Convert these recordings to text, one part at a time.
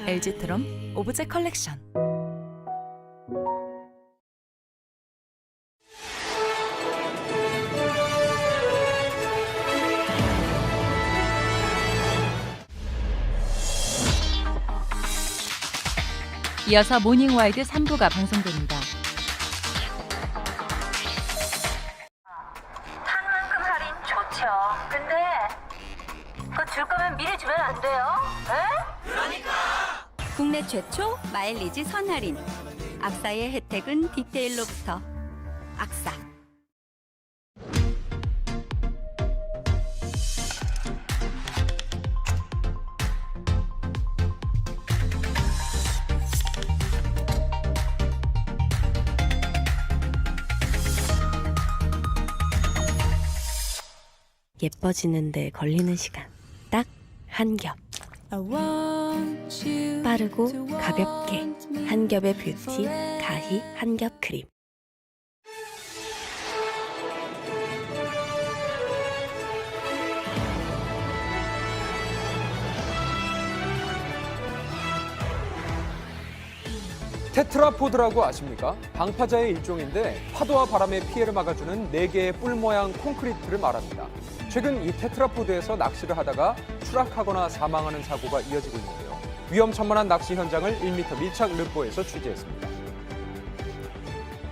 LG트럼 오브제 컬렉션. 이어서 모닝와이드 3부가 방송됩니다. tan만큼 할인 좋죠. 근데 그거 줄 거면 미리 주면 안 돼요? 에? 국내 최초 마일리지 선할인. 악사의 혜택은 디테일로부터. 악사. 예뻐지는데 걸리는 시간 딱 한 겹. 빠르고 가볍게 한 겹의 뷰티 가히 한 겹 크림. 테트라포드라고 아십니까? 방파제의 일종인데 파도와 바람의 피해를 막아주는 4개의 뿔 모양 콘크리트를 말합니다. 최근 이 테트라포드에서 낚시를 하다가 추락하거나 사망하는 사고가 이어지고 있는데요. 위험천만한 낚시 현장을 1m 밀착 르뽀에서 취재했습니다.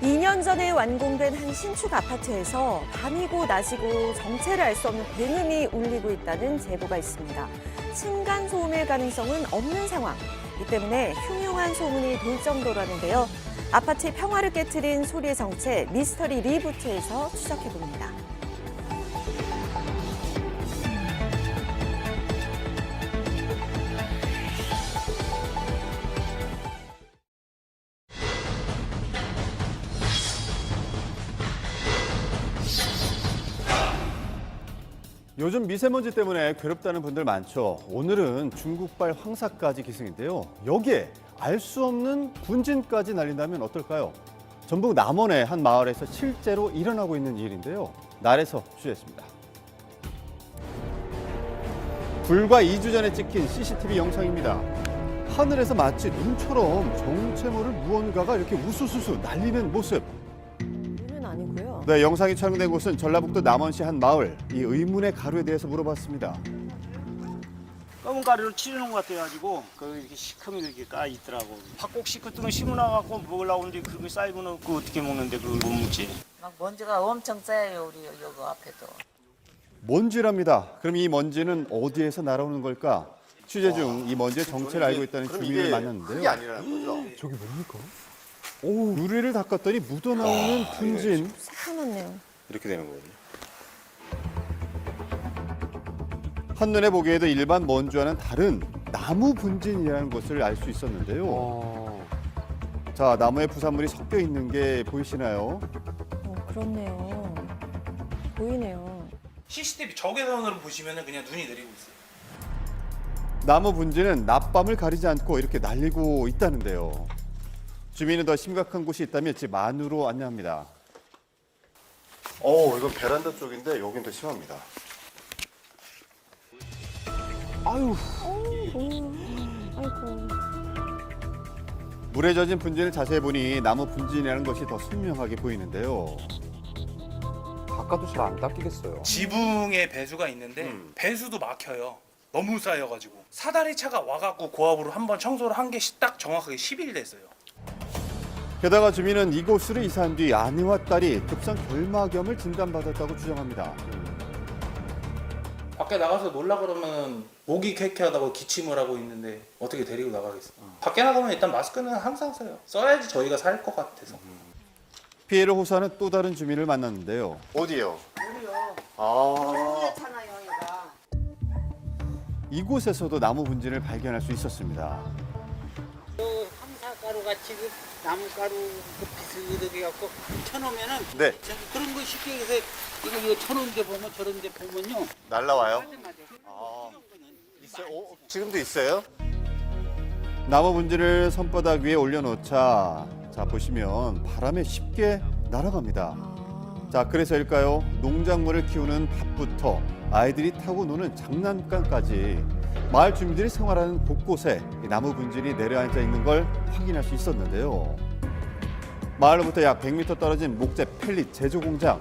2년 전에 완공된 한 신축 아파트에서 밤이고 낮이고 정체를 알 수 없는 굉음이 울리고 있다는 제보가 있습니다. 층간소음일 가능성은 없는 상황. 이 때문에 흉흉한 소문이 돌 정도라는데요. 아파트의 평화를 깨트린 소리의 정체 미스터리 리부트에서 추적해봅니다. 요즘 미세먼지 때문에 괴롭다는 분들 많죠. 오늘은 중국발 황사까지 기승인데요. 여기에 알 수 없는 분진까지 날린다면 어떨까요? 전북 남원의 한 마을에서 실제로 일어나고 있는 일인데요. 날에서 취재했습니다. 불과 2주 전에 찍힌 CCTV 영상입니다. 하늘에서 마치 눈처럼 정체모를 무언가가 이렇게 우수수수 날리는 모습. 눈은 아니고요. 네, 영상이 촬영된 곳은 전라북도 남원시 한 마을. 이 의문의 가루에 대해서 물어봤습니다. 검은 가루를 치르는 것 같아가지고 그 이렇게 시커멓게 이렇게 까 있더라고. 팥국 시커먼 심어놔갖고 먹으려고 하는데 그거 쌀고는 그 어떻게 먹는데 그걸 못 먹지. 막 먼지가 엄청 쌓여요 우리 여기 앞에도. 먼지랍니다. 그럼 이 먼지는 어디에서 날아오는 걸까? 취재 중 이 먼지의 정체를 알고 있다는 주민을 만났는데요. 그게 아니라는 거죠? 저게 뭡니까? 유리를 닦았더니 묻어나오는 분진. 새카맣네요. 이렇게 되는 거거든요. 한눈에 보기에도 일반 먼지와는 다른 나무 분진이라는 것을 알 수 있었는데요. 자, 나무에 부산물이 섞여 있는 게 보이시나요? 그렇네요. 보이네요. CCTV 적외선으로 보시면 그냥 눈이 내리고 있어요. 나무 분진은 낮밤을 가리지 않고 이렇게 날리고 있다는데요. 주민은 더 심각한 곳이 있다면 집 안으로 안내합니다. 이건 베란다 쪽인데 여긴 더 심합니다. 아유, 아이고. 물에 젖은 분진을 자세히 보니 나무 분진이라는 것이 더 선명하게 보이는데요. 바깥도 잘 안 닦이겠어요. 지붕에 배수가 있는데 배수도 막혀요. 너무 쌓여가지고 사다리 차가 와갖고 고압으로 한번 청소를 한 게 딱 정확하게 10일 됐어요. 게다가 주민은 이곳으로 이사한 뒤 아내와 딸이 급성 결막염을 진단받았다고 주장합니다. 밖에 나가서 놀라 그러면 목이 쾌쾌하다고 기침을 하고 있는데 어떻게 데리고 나가겠어. 밖에 나가면 일단 마스크는 항상 써요. 써야지 저희가 살 것 같아서. 피해를 호소하는 또 다른 주민을 만났는데요. 어디요? 그렇잖아요 얘가. 이곳에서도 나무 분진을 발견할 수 있었습니다. 황사가루가 지금 나무가루 그 비스듬하게 갖고 쳐놓으면은 네. 그런 거 쉽게 해서 이거 쳐놓은 데 보면 저런 데 보면요. 날라와요? 맞아. 있어요? 지금도 있어요? 나무 분진을 손바닥 위에 올려놓자 자 보시면 바람에 쉽게 날아갑니다. 자 그래서일까요? 농작물을 키우는 밭부터 아이들이 타고 노는 장난감까지 마을 주민들이 생활하는 곳곳에 이 나무 분진이 내려앉아 있는 걸 확인할 수 있었는데요. 마을로부터 약 100m 떨어진 목재 펠릿 제조 공장.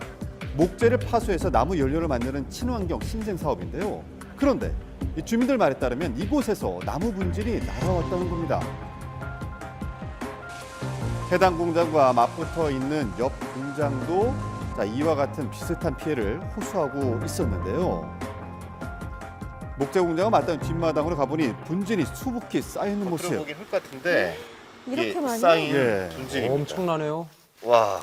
목재를 파수해서 나무 연료를 만드는 친환경 신생 사업인데요. 그런데 이 주민들 말에 따르면 이곳에서 나무 분진이 날아왔다는 겁니다. 해당 공장과 맞붙어 있는 옆 공장도 이와 같은 비슷한 피해를 호소하고 있었는데요. 목재 공장과 맞닿은 뒷마당으로 가보니 분진이 수북히 쌓여있는 모습. 보기 흙 같은데 이렇게 이게 많이? 쌓인 예. 분진입니다. 엄청나네요. 와,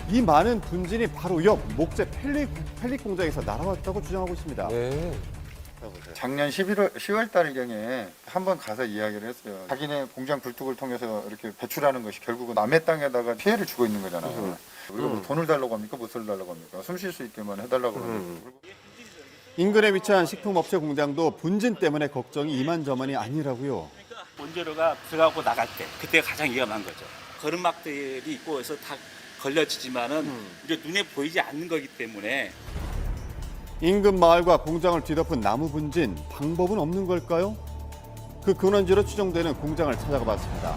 이 많은 분진이 바로 옆 목재 펠릿 공장에서 날아왔다고 주장하고 있습니다. 네. 작년 10월 달경에 한번 가서 이야기를 했어요. 자기네 공장 굴뚝을 통해서 이렇게 배출하는 것이 결국은 남의 땅에다가 피해를 주고 있는 거잖아요. 우리가 뭐 돈을 달라고 합니까? 무엇을 달라고 합니까? 숨 쉴 수 있게만 해달라고 합니까? 인근에 위치한 식품업체 공장도 분진 때문에 걱정이 이만저만이 아니라고요. 원재료가 들어가고 나갈 때 그때가 가장 위험한 거죠. 거름막들이 있고 해서 다 걸려지지만은 우리 눈에 보이지 않는 거기 때문에 인근 마을과 공장을 뒤덮은 나무 분진, 방법은 없는 걸까요? 그 근원지로 추정되는 공장을 찾아가 봤습니다.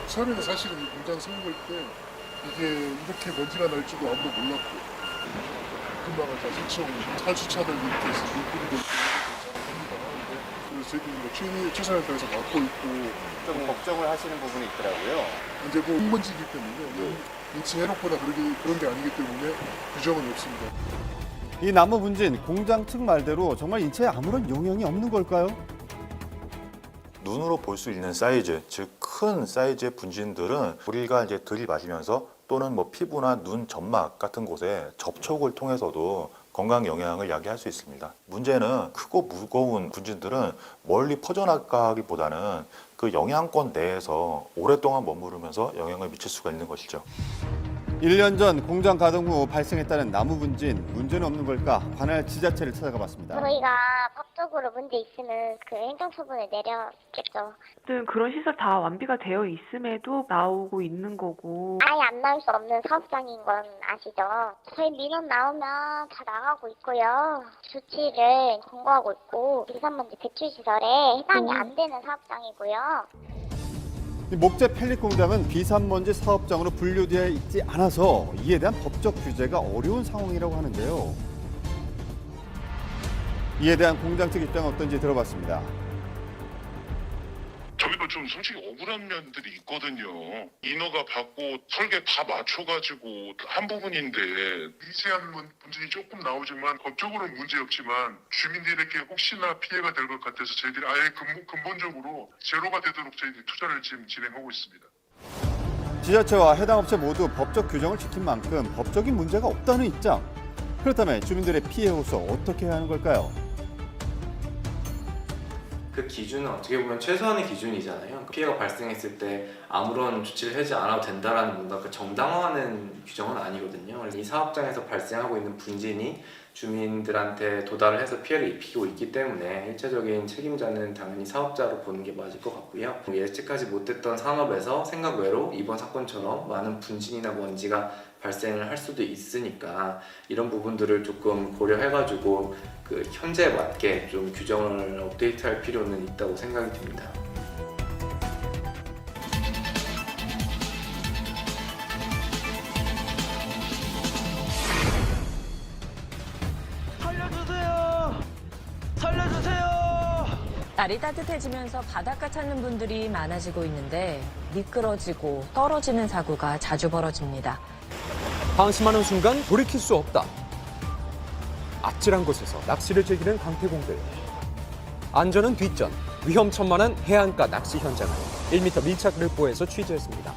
처음에는 사실은 이 공장 세울 때 이게 이렇게 먼지가 날 줄도 아무도 몰랐고 금방 설치용 탈주차들 이렇게 해서 물뿌리고 합니다. 그래서 저희들이 최선을 다해서 막고 있고 좀 걱정을 하시는 부분이 있더라고요. 이제 뭐 흙먼지이기 때문에 인체 해롭거나 그런 게 아니기 때문에 규정은 없습니다. 이 나무 분진, 공장 측 말대로 정말 인체에 아무런 영향이 없는 걸까요? 눈으로 볼 수 있는 사이즈, 즉 큰 사이즈의 분진들은 우리가 이제 들이마시면서 또는 뭐 피부나 눈 점막 같은 곳에 접촉을 통해서도 건강 영향을 야기할 수 있습니다. 문제는 크고 무거운 분진들은 멀리 퍼져나가기보다는 그 영향권 내에서 오랫동안 머무르면서 영향을 미칠 수가 있는 것이죠. 1년 전 공장 가동 후 발생했다는 나무 분진, 문제는 없는 걸까? 관할 지자체를 찾아가 봤습니다. 저희가 법적으로 문제 있으면 그 행정처분을 내렸겠죠. 그런 시설 다 완비가 되어 있음에도 나오고 있는 거고. 아예 안 나올 수 없는 사업장인 건 아시죠? 저희 민원 나오면 다 나가고 있고요. 조치를 권고하고 있고 미세먼지 배출 시설에 해당이 안 되는 사업장이고요. 이 목재 펠릿 공장은 비산먼지 사업장으로 분류되어 있지 않아서 이에 대한 법적 규제가 어려운 상황이라고 하는데요. 이에 대한 공장 측 입장은 어떤지 들어봤습니다. 저희도 좀 솔직히 억울한 면들이 있거든요. 인허가 받고 설계 다 맞춰가지고 한 부분인데 미세한 분진이 조금 나오지만 법적으로는 문제 없지만 주민들에게 혹시나 피해가 될 것 같아서 저희들이 아예 근본적으로 제로가 되도록 저희들이 투자를 지금 진행하고 있습니다. 지자체와 해당 업체 모두 법적 규정을 지킨 만큼 법적인 문제가 없다는 입장. 그렇다면 주민들의 피해 호소 어떻게 해야 하는 걸까요? 그 기준은 어떻게 보면 최소한의 기준이잖아요. 피해가 발생했을 때 아무런 조치를 하지 않아도 된다라는 뭔가 그 정당화하는 규정은 아니거든요. 그래서 이 사업장에서 발생하고 있는 분진이 주민들한테 도달을 해서 피해를 입히고 있기 때문에 일차적인 책임자는 당연히 사업자로 보는 게 맞을 것 같고요. 예측하지 못했던 산업에서 생각 외로 이번 사건처럼 많은 분진이나 먼지가 발생을 할 수도 있으니까 이런 부분들을 조금 고려해가지고 그 현재에 맞게 좀 규정을 업데이트할 필요는 있다고 생각이 듭니다. 날이 따뜻해지면서 바닷가 찾는 분들이 많아지고 있는데 미끄러지고 떨어지는 사고가 자주 벌어집니다. 방심하는 순간 돌이킬 수 없다. 아찔한 곳에서 낚시를 즐기는 강태공들. 안전은 뒷전, 위험천만한 해안가 낚시 현장을 1m 밀착 르포에서 취재했습니다.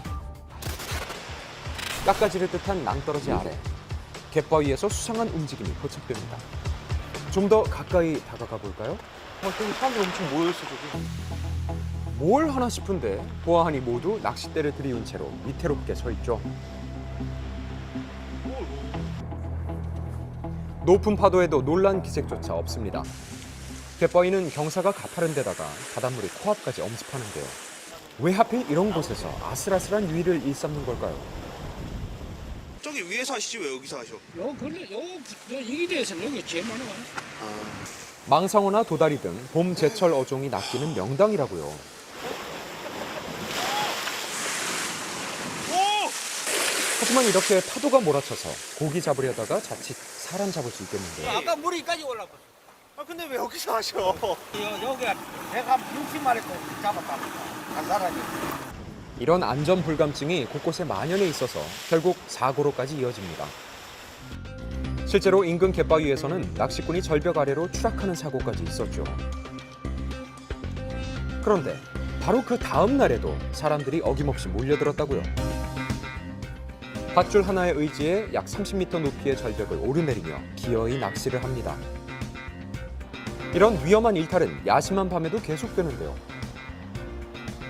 깎아지를 듯한 낭떠러지 아래 갯바위에서 수상한 움직임이 포착됩니다. 좀 더 가까이 다가가 볼까요? 저기 사람들 엄청 모여있어 저기. 뭘 하나 싶은데 보아하니 모두 낚싯대를 들이운 채로 위태롭게 서 있죠. 높은 파도에도 놀란 기색조차 없습니다. 갯바위는 경사가 가파른 데다가 바닷물이 코앞까지 엄습하는데요. 왜 하필 이런 곳에서 아슬아슬한 유의를 일삼는 걸까요? 저기 위에서 하시지 왜 여기서 하셔? 이 대에서는 여기 제일 많아. 망상어나 도다리 등 봄 제철 어종이 낚이는 명당이라고요. 하지만 이렇게 파도가 몰아쳐서 고기 잡으려다가 자칫 사람 잡을 수 있겠는데요. 아까 물이 여기까지 올라왔어. 근데 왜 여기서 하셔? 여기가 160마리 잡았다. 한 사람이. 이런 안전 불감증이 곳곳에 만연해 있어서 결국 사고로까지 이어집니다. 실제로 인근 갯바위에서는 낚시꾼이 절벽 아래로 추락하는 사고까지 있었죠. 그런데 바로 그 다음 날에도 사람들이 어김없이 몰려들었다고요. 밧줄 하나의 의지에 약 30m 높이의 절벽을 오르내리며 기어이 낚시를 합니다. 이런 위험한 일탈은 야심한 밤에도 계속되는데요.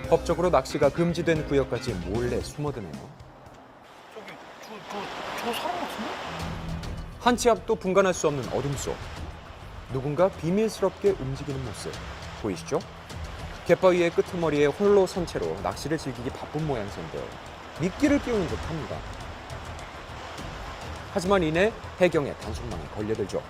법적으로 낚시가 금지된 구역까지 몰래 숨어드네요. 저 사람 같은데? 한 치 앞도 분간할 수 없는 어둠 속 누군가 비밀스럽게 움직이는 모습 보이시죠? 갯바위의 끄트머리에 홀로 선 채로 낚시를 즐기기 바쁜 모양새인데요. 미끼를 끼우는 듯합니다. 하지만 이내 해경의 단속망에 걸려들죠.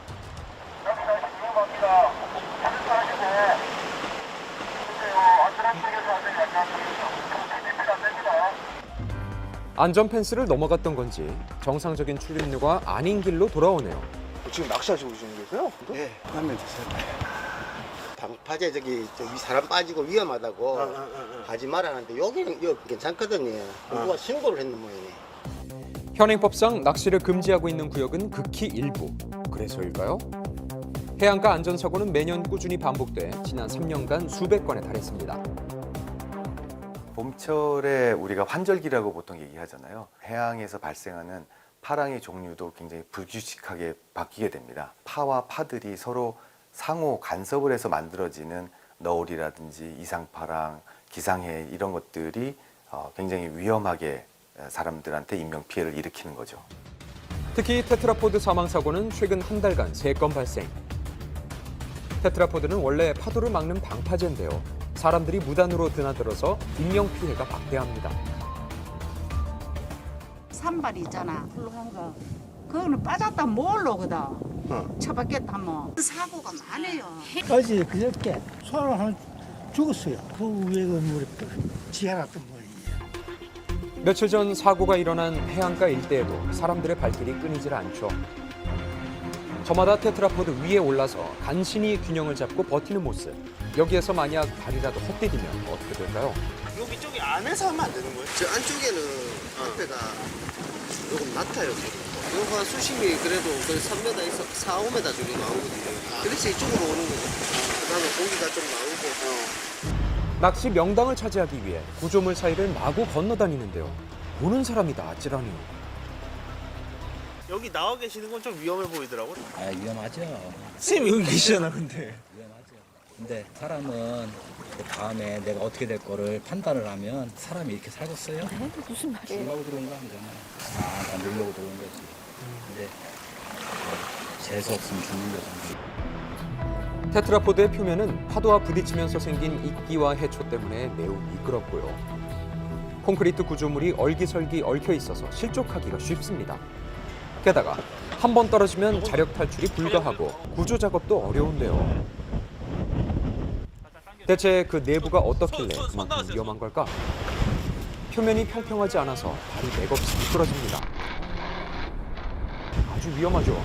안전 펜스를 넘어갔던 건지 정상적인 출입로가 아닌 길로 돌아오네요. 지금 낚시하시고 계세요? 네, 하면 되세요. 방파제 저기 사람 빠지고 위험하다고 하지 말라는데 여기는 괜찮거든요. 누가 신고를 했는 모양이네. 현행법상 낚시를 금지하고 있는 구역은 극히 일부. 그래서일까요? 해안가 안전사고는 매년 꾸준히 반복돼 지난 3년간 수백 건에 달했습니다. 봄철에 우리가 환절기라고 보통 얘기하잖아요. 해양에서 발생하는 파랑의 종류도 굉장히 불규칙하게 바뀌게 됩니다. 파와 파들이 서로 상호 간섭을 해서 만들어지는 너울이라든지 이상파랑, 기상해 이런 것들이 굉장히 위험하게 사람들한테 인명피해를 일으키는 거죠. 특히 테트라포드 사망사고는 최근 한 달간 3건 발생. 테트라포드는 원래 파도를 막는 방파제인데요. 사람들이 무단으로 드나들어서 인명피해가 막대합니다. 산발 있잖아. 훌륭한 거. 그거는 빠졌다 뭘로 그다. 쳐봤겠다 뭐. 사고가 많아요. 어제 그저께 소를 하나 죽었어요. 그 위에 그 물에 지어놨던 물이에요. 며칠 전 사고가 일어난 해안가 일대에도 사람들의 발길이 끊이질 않죠. 저마다 테트라포드 위에 올라서 간신히 균형을 잡고 버티는 모습. 여기에서 만약 발이라도 헛디디면 어떻게 될까요? 여기 저기 안에서 하면 안 되는 거예요? 저 안쪽에는 앞에가 조금 낮아요. 요가 수심이 그래도 3m 에서 4, 5m 정도 나오거든요. 그래서 이쪽으로 오는 거죠. 그다음에 고기가 좀 나오고. 낚시 명당을 차지하기 위해 구조물 사이를 마구 건너다니는데요. 보는 사람이 다 아찔하니. 여기 나와 계시는 건 좀 위험해 보이더라고요. 아, 위험하죠. 선생님 여기 계시잖아 근데. 위험하죠. 근데 사람은 그 다음에 내가 어떻게 될 거를 판단을 하면 사람이 이렇게 살겠어요? 무슨 말이에요? 죽으려고 들어온 거 아니잖아. 다 놀려고 들어온 거지. 근데 재수 없으면 죽는 거잖아. 테트라포드의 표면은 파도와 부딪히면서 생긴 이끼와 해초 때문에 매우 미끄럽고요. 콘크리트 구조물이 얼기설기 얽혀 있어서 실족하기가 쉽습니다. 게다가 한 번 떨어지면 자력 탈출이 불가하고 구조 작업도 어려운데요. 대체 그 내부가 어떻길래 그만큼 위험한 걸까? 표면이 평평하지 않아서 발이 맥없이 미끄러집니다. 아주 위험하죠.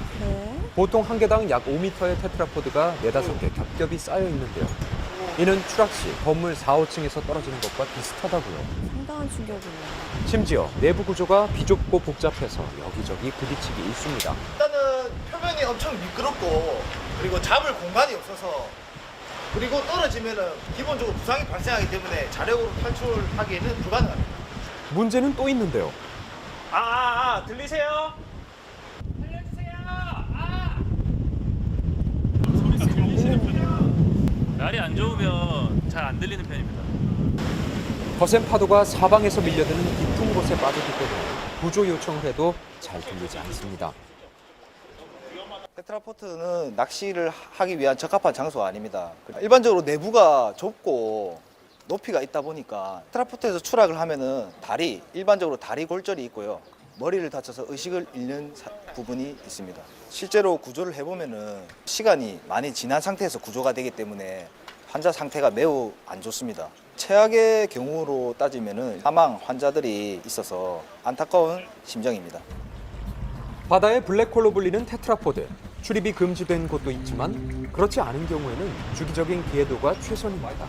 보통 한 개당 약 5m의 테트라포드가 4-5개 겹겹이 쌓여 있는데요. 이는 추락 시 건물 4, 5층에서 떨어지는 것과 비슷하다고요. 상당한 충격이네요. 심지어 내부 구조가 비좁고 복잡해서 여기저기 부딪히기 일쑤입니다. 일단은 표면이 엄청 미끄럽고 그리고 잡을 공간이 없어서 그리고 떨어지면은 기본적으로 부상이 발생하기 때문에 자력으로 탈출하기에는 불가능합니다. 문제는 또 있는데요. 들리세요? 날이 안 좋으면 잘 안 들리는 편입니다. 거센 파도가 사방에서 밀려드는 깊은 곳에 빠지기 때문에 구조 요청을 해도 잘 들리지 않습니다. 테트라포드는 낚시를 하기 위한 적합한 장소가 아닙니다. 일반적으로 내부가 좁고 높이가 있다 보니까 테트라포드에서 추락을 하면은 일반적으로 다리 골절이 있고요. 머리를 다쳐서 의식을 잃는 부분이 있습니다. 실제로 구조를 해보면은 시간이 많이 지난 상태에서 구조가 되기 때문에 환자 상태가 매우 안 좋습니다. 최악의 경우로 따지면은 사망 환자들이 있어서 안타까운 심정입니다. 바다의 블랙홀로 불리는 테트라포드. 출입이 금지된 곳도 있지만 그렇지 않은 경우에는 주기적인 기해도가 최선입니다.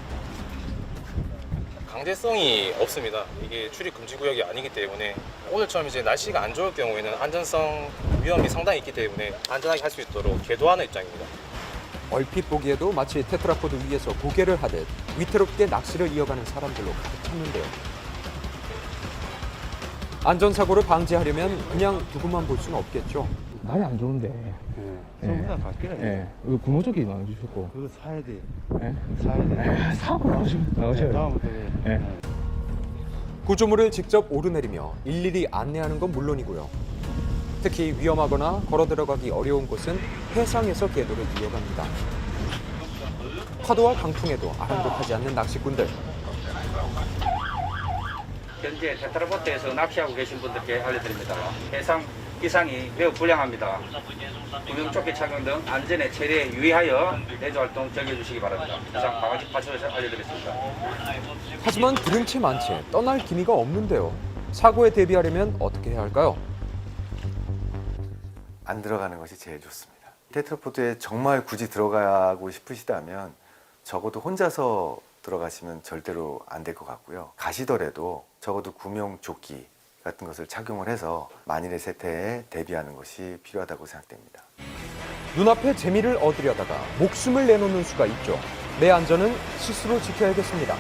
강제성이 없습니다. 이게 출입 금지 구역이 아니기 때문에 오늘처럼 이제 날씨가 안 좋을 경우에는 안전성 위험이 상당히 있기 때문에 안전하게 할 수 있도록 계도하는 입장입니다. 얼핏 보기에도 마치 테트라포드 위에서 고개를 하듯 위태롭게 낚시를 이어가는 사람들로 가득 찼는데요. 안전사고를 방지하려면 그냥 두고만 볼 수는 없겠죠. 날이 안 좋은데. 이거 구멍조끼 나눠주셨고. 그거 사야 돼. 사야 돼. 사고 나오셔요. 다음부터. 구조물을 직접 오르내리며 일일이 안내하는 건 물론이고요. 특히 위험하거나 걸어 들어가기 어려운 곳은 해상에서 궤도를 이어갑니다. 파도와 강풍에도 아랑곳하지 않는 낚시꾼들. 현재 테트라포트에서 낚시하고 계신 분들께 알려드립니다. 해상 기상이 매우 불량합니다. 구명조끼 착용 등 안전에 최대 유의하여 내조활동 즐겨주시기 바랍니다. 이상 강아지 파출소에서 알려드렸습니다. 하지만 들은 채 만 채 떠날 기미가 없는데요. 사고에 대비하려면 어떻게 해야 할까요? 안 들어가는 것이 제일 좋습니다. 테트라포드에 정말 굳이 들어가고 싶으시다면 적어도 혼자서 들어가시면 절대로 안 될 것 같고요. 가시더라도 적어도 구명조끼 같은 것을 착용을 해서 만일의 세태에 대비하는 것이 필요하다고 생각됩니다. 눈앞에 재미를 얻으려다가 목숨을 내놓는 수가 있죠. 내 안전은 스스로 지켜야겠습니다.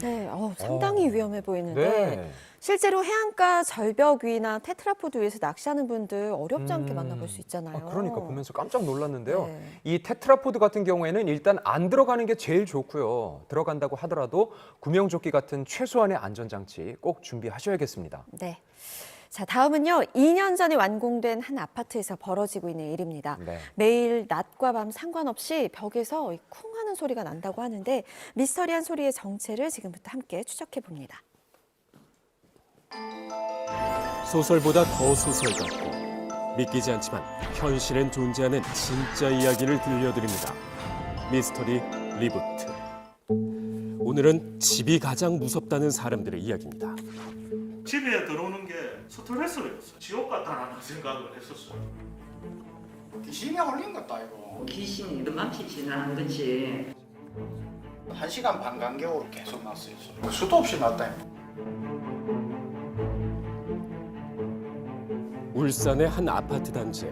네, 상당히 위험해 보이는데 네. 실제로 해안가 절벽 위나 테트라포드 위에서 낚시하는 분들 어렵지 않게 만나볼 수 있잖아요. 그러니까 보면서 깜짝 놀랐는데요. 네. 이 테트라포드 같은 경우에는 일단 안 들어가는 게 제일 좋고요. 들어간다고 하더라도 구명조끼 같은 최소한의 안전장치 꼭 준비하셔야겠습니다. 네. 자, 다음은요. 2년 전에 완공된 한 아파트에서 벌어지고 있는 일입니다. 네. 매일 낮과 밤 상관없이 벽에서 쿵 하는 소리가 난다고 하는데 미스터리한 소리의 정체를 지금부터 함께 추적해 봅니다. 소설보다 더 소설 같고 믿기지 않지만 현실엔 존재하는 진짜 이야기를 들려드립니다. 미스터리 리부트. 오늘은 집이 가장 무섭다는 사람들의 이야기입니다. 집에 들어오는 게 스트레스였어. 지옥 같다라는 생각을 했었어요. 귀신이 걸린 것도 아니고. 귀신이 너만치 지나는 거지. 1시간 반 간격으로 계속 났어요. 수도 없이 났다니까. 울산의 한 아파트 단지.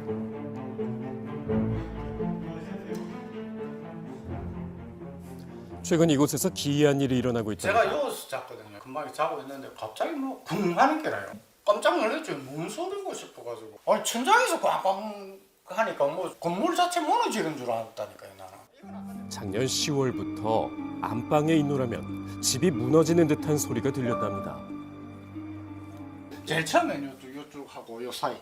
최근 이곳에서 기이한 일이 일어나고 있다. 제가 여기서 잤거든요. 금방 자고 있는데 갑자기 뭐 쿵 하는 게 나요. 깜짝 놀랐죠. 무슨 소리고 싶어가지고. 아니 천장에서 꽝꽝 하니까 뭐 건물 자체 무너지는 줄 알았다니까요 나는. 작년 10월부터 안방에 있노라면 집이 무너지는 듯한 소리가 들렸답니다. 제일 처음엔 요쪽 하고 요 사이.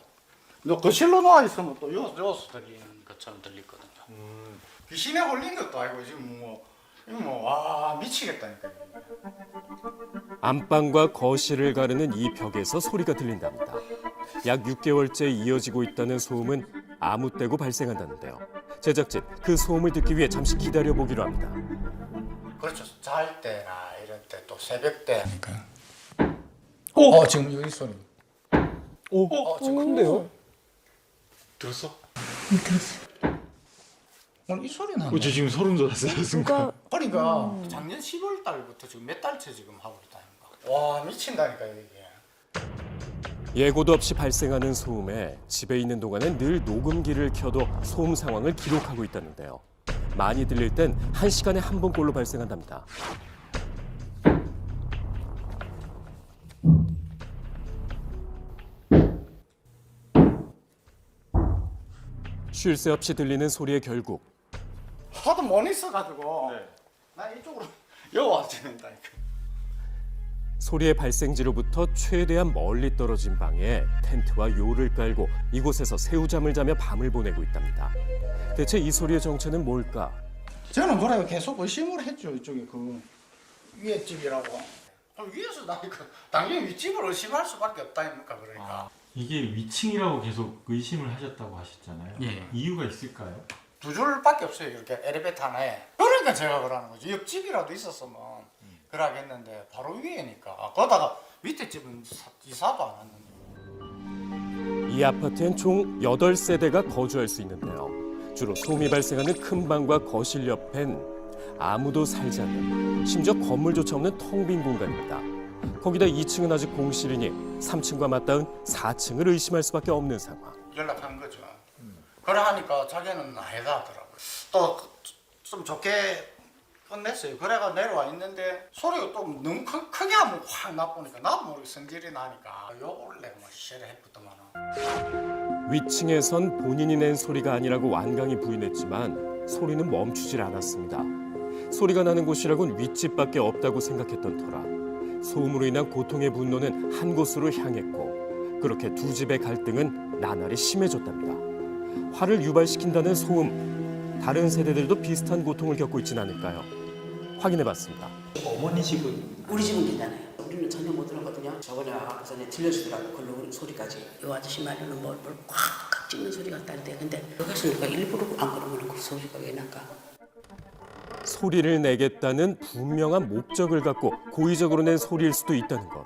너 거실로 나와 있으면 또 여기서 들리는 것처럼 들리거든요. 귀신에 걸린 것도 아니고 지금 와 미치겠다니까. 안방과 거실을 가르는 이 벽에서 소리가 들린답니다. 약 6개월째 이어지고 있다는 소음은 아무 때고 발생한다는데요. 제작진 그 소음을 듣기 위해 잠시 기다려보기로 합니다. 그렇죠. 잘 때나 이런 때 또 새벽 때. 지금 여기 소리. 지금 큰데요? 들었어? 들었어. 오늘 이 소리 나네. 저 지금 소름 돋았어요, 순간. 그러니까 작년 10월 달부터 지금 몇 달째 지금 하고 있다니까. 와 미친다니까 이게. 예고도 없이 발생하는 소음에 집에 있는 동안엔 늘 녹음기를 켜도 소음 상황을 기록하고 있다는데요. 많이 들릴 땐 1시간에 한 번꼴로 발생한답니다. 쉴 새 없이 들리는 소리의 결국 하도 못 있어가지고 나 이쪽으로 여기 와서 된다니까. 소리의 발생지로부터 최대한 멀리 떨어진 방에 텐트와 요를 깔고 이곳에서 새우잠을 자며 밤을 보내고 있답니다. 대체 이 소리의 정체는 뭘까? 저는 그래요. 계속 의심을 했죠. 이쪽에 그 위에 집이라고. 위에서 나니까 당연히 윗집을 의심할 수밖에 없다니까. 그러니까 이게 위층이라고 계속 의심을 하셨다고 하셨잖아요. 예. 이유가 있을까요? 2줄밖에 없어요. 이렇게 엘리베이터 하나에. 그러니까 제가 그러는 거죠. 옆집이라도 있었으면 그러겠는데 바로 위에니까. 거기다가 밑에 집은 이사도 안 왔는데. 이 아파트엔 총 8세대가 거주할 수 있는데요. 주로 소음이 발생하는 큰 방과 거실 옆엔 아무도 살지 않는, 심지어 건물조차 없는 텅 빈 공간입니다. 거기다 2층은 아직 공실이니 3층과 맞닿은 4층을 의심할 수밖에 없는 상황. 연락한 거죠. 그래 하니까 자기는 아니다 하더라고요. 또 좀 좋게 끝냈어요. 그래가 내려와 있는데 소리가 또 너무 크게 하면 확 나보니까 나도 모르게 성질이 나니까 욕을 내고 막 시를 했더만. 위층에선 본인이 낸 소리가 아니라고 완강히 부인했지만 소리는 멈추질 않았습니다. 소리가 나는 곳이라곤 윗집밖에 없다고 생각했던 터라 소음으로 인한 고통의 분노는 한 곳으로 향했고 그렇게 두 집의 갈등은 나날이 심해졌답니다. 화를 유발시킨다는 소음, 다른 세대들도 비슷한 고통을 겪고 있진 않을까요? 확인해봤습니다. 어머니 집은? 우리 집은 괜찮아요. 우리는 전혀 못 들었거든요. 저번에 전에 들려주더라고. 걸로 소리까지. 이 아저씨 말로는 뭘 꽉 찍는 소리 같다는데 근데 여기서 누가 일부러 안 그러면 그 소리가 왜 날까? 소리를 내겠다는 분명한 목적을 갖고 고의적으로 낸 소리일 수도 있다는 것.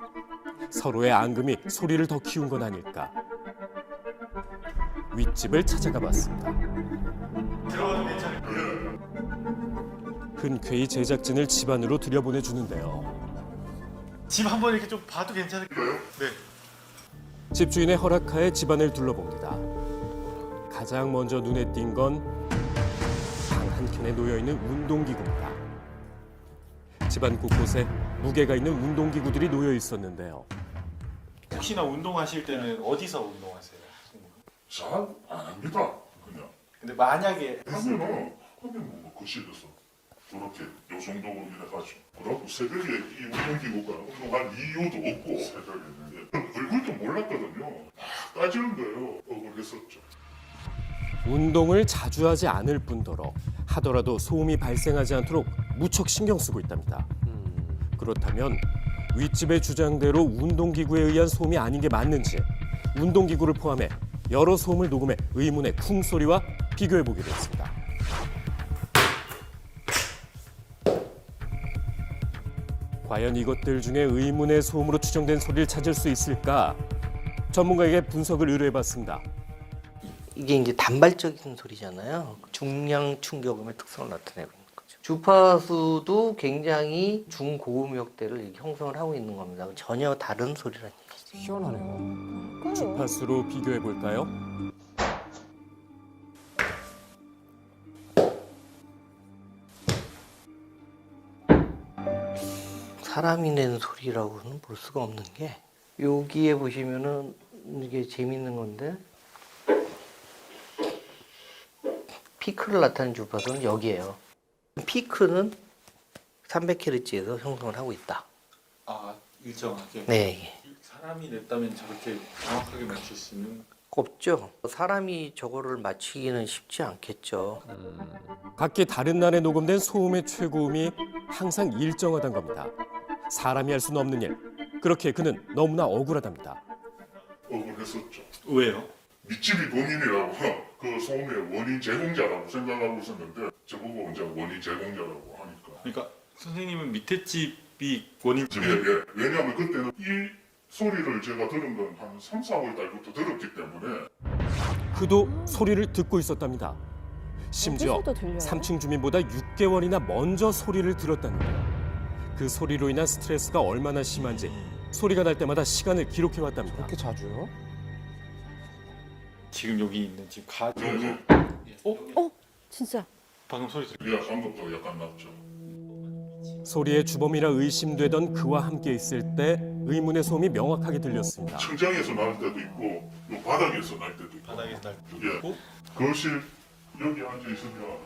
서로의 앙금이 소리를 더 키운 건 아닐까. 윗집을 찾아가 봤습니다. 흔쾌히 제작진을 집 안으로 들여보내주는데요. 집 한번 이렇게 좀 봐도 괜찮을까요? 네. 집주인의 허락하에 집안을 둘러봅니다. 가장 먼저 눈에 띈 건 방 한켠에 놓여있는 운동기구입니다. 집안 곳곳에 무게가 있는 운동기구들이 놓여 있었는데요. 혹시나 운동하실 때는 어디서 운동하세요? 잘 안 합니다. 그냥. 근데 만약에 하면은 뭐 거실에서 저렇게 요 정도 이래가지고 그러고 새벽에 이 운동기구가 운동할 이유도 없고 새벽에는 얼굴도 몰랐거든요. 따지는 거예요. 억울했었죠. 운동을 자주 하지 않을 뿐더러 하더라도 소음이 발생하지 않도록 무척 신경 쓰고 있답니다. 그렇다면 윗집의 주장대로 운동기구에 의한 소음이 아닌 게 맞는지 운동기구를 포함해 여러 소음을 녹음해 의문의 쿵소리와 비교해보기로 했습니다. 과연 이것들 중에 의문의 소음으로 추정된 소리를 찾을 수 있을까? 전문가에게 분석을 의뢰해봤습니다. 이게 이제 단발적인 소리잖아요. 중량 충격음의 특성을 나타내고 있는 거죠. 주파수도 굉장히 중고음역대를 이렇게 형성을 하고 있는 겁니다. 전혀 다른 소리라는 얘기죠. 희한하네요. 주파수로 비교해볼까요? 사람이 낸 소리라고는 볼 수가 없는 게 여기에 보시면은 이게 재밌는 건데 피크를 나타내는 주파수는 여기예요. 피크는 300Hz에서 형성을 하고 있다. 아, 일정하게? 네. 사람이 냈다면 저렇게 정확하게 맞출 수는? 없죠. 사람이 저거를 맞추기는 쉽지 않겠죠. 각기 다른 날에 녹음된 소음의 최고음이 항상 일정하단 겁니다. 사람이 할 수는 없는 일. 그렇게 그는 너무나 억울하답니다. 억울했었죠. 왜요? 밑집이 본인이라고 그 소음의 원인 제공자라고 생각하고 있었는데 저보고 이제 원인 제공자라고 하니까. 그러니까 선생님은 밑에 집이 원인 예. 왜냐하면 그때는 이 소리를 제가 들은 건 한 3, 4월 달부터 들었기 때문에 그도 소리를 듣고 있었답니다. 심지어 어디서도 들려요? 3층 주민보다 6개월이나 먼저 소리를 들었다는 거예요. 그 소리로 인한 스트레스가 얼마나 심한지 소리가 날 때마다 시간을 기록해왔답니다. 그렇게 자주요? 지금 여기 있는 집 가족 진짜. 방금 소리 들려? 예, 방금도 약간 났죠. 소리의 주범이라 의심되던 그와 함께 있을 때 의문의 소음이 명확하게 들렸습니다. 천장에서 날 때도 있고 또 바닥에서 날 때도 있고. 바닥에서 날 때도 예. 있고? 거실 여기 앉아 있으면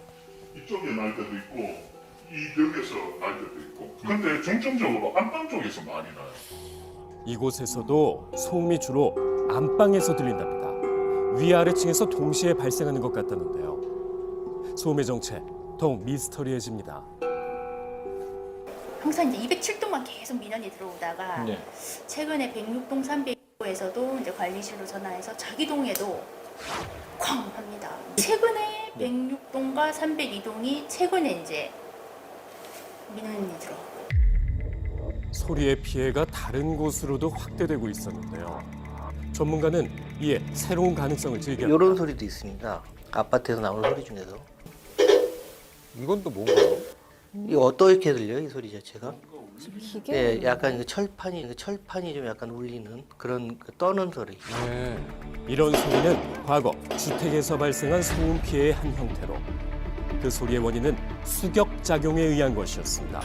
이쪽에 날 때도 있고 이 벽에서 날 때도 있고. 근데 중점적으로 안방 쪽에서 많이 나요. 이곳에서도 소음이 주로 안방에서 들린답니다. 위아래층에서 동시에 발생하는 것 같다는데요. 소음의 정체 더욱 미스터리해집니다. 항상 이제 207동만 계속 민원이 들어오다가 네. 최근에 106동, 306동에 내부에서도 이제 관리실로 전화해서 자기 동에도 쾅 합니다. 최근에 106동과 302동이 최근에 이제 민원이 들어왔고. 소리의 피해가 다른 곳으로도 확대되고 있었는데요. 전문가는 이에 새로운 가능성을 제기합니다. 이런 소리도 있습니다. 아파트에서 나오는 소리 중에서. 이건 또 뭔가요? 이거 어떻게 들려요, 이 소리 자체가? 기계? 네, 약간 철판이 좀 약간 울리는 그런 떠는 소리. 네. 이런 소리는 과거 주택에서 발생한 소음 피해의 한 형태로 그 소리의 원인은 수격작용에 의한 것이었습니다.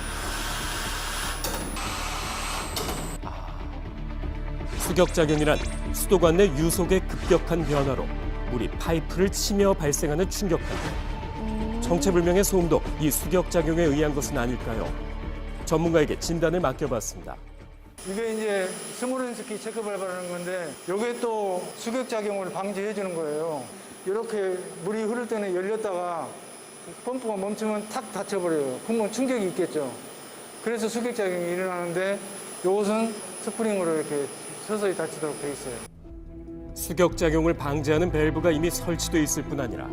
수격작용이란 수도관 내 유속의 급격한 변화로 물이 파이프를 치며 발생하는 충격한데 정체불명의 소음도 이 수격작용에 의한 것은 아닐까요? 전문가에게 진단을 맡겨봤습니다. 이게 이제 스모렌스키 체크 발바라는 건데 이게 또 수격작용을 방지해 주는 거예요. 이렇게 물이 흐를 때는 열렸다가 펌프가 멈추면 탁 닫혀버려요. 그러면 충격이 있겠죠. 그래서 수격작용이 일어나는데 이것은 스프링으로 이렇게 서서히 닫히도록 돼 있어요. 수격작용을 방지하는 밸브가 이미 설치돼 있을 뿐 아니라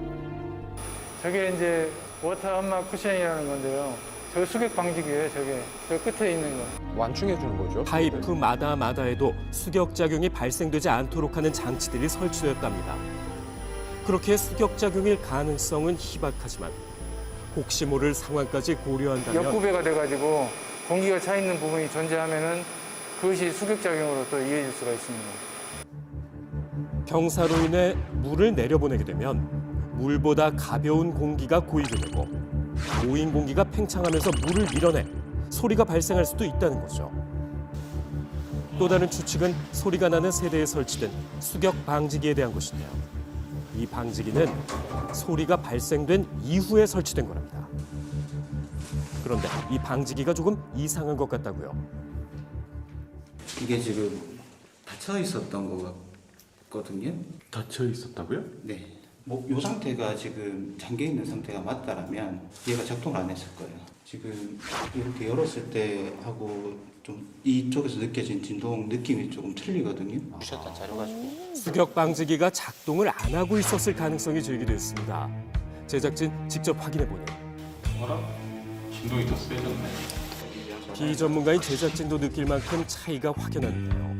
저게 이제 워터 암막 쿠션이라는 건데요. 저 수격 방지기예요. 저게 저 끝에 있는 거. 완충해 주는 거죠. 파이프마다마다에도 수격작용이 발생되지 않도록 하는 장치들이 설치되었답니다. 그렇게 수격작용일 가능성은 희박하지만 혹시 모를 상황까지 고려한다면 역부배가 돼가지고 공기가 차 있는 부분이 존재하면은 그것이 수격작용으로 또 이어질 수가 있습니다. 경사로 인해 물을 내려보내게 되면 물보다 가벼운 공기가 고이게 되고 고인 공기가 팽창하면서 물을 밀어내 소리가 발생할 수도 있다는 거죠. 또 다른 추측은 소리가 나는 세대에 설치된 수격 방지기에 대한 것인데요. 이 방지기는 소리가 발생된 이후에 설치된 거랍니다. 그런데 이 방지기가 조금 이상한 것 같다고요. 이게 지금 닫혀 있었던 것 같거든요. 닫혀 있었다고요? 네. 뭐 이 상태가 지금 잠겨 있는 상태가 맞다라면 얘가 작동을 안 했을 거예요. 지금 이렇게 열었을 때 하고 좀 이쪽에서 느껴진 진동 느낌이 조금 틀리거든요. 부셨던 자료 가지고. 수격 방지기가 작동을 안 하고 있었을 가능성이 제기됐습니다. 제작진 직접 확인해 보니 진동이 더 세졌네. 비전문가인 제작진도 느낄 만큼 차이가 확연한데요.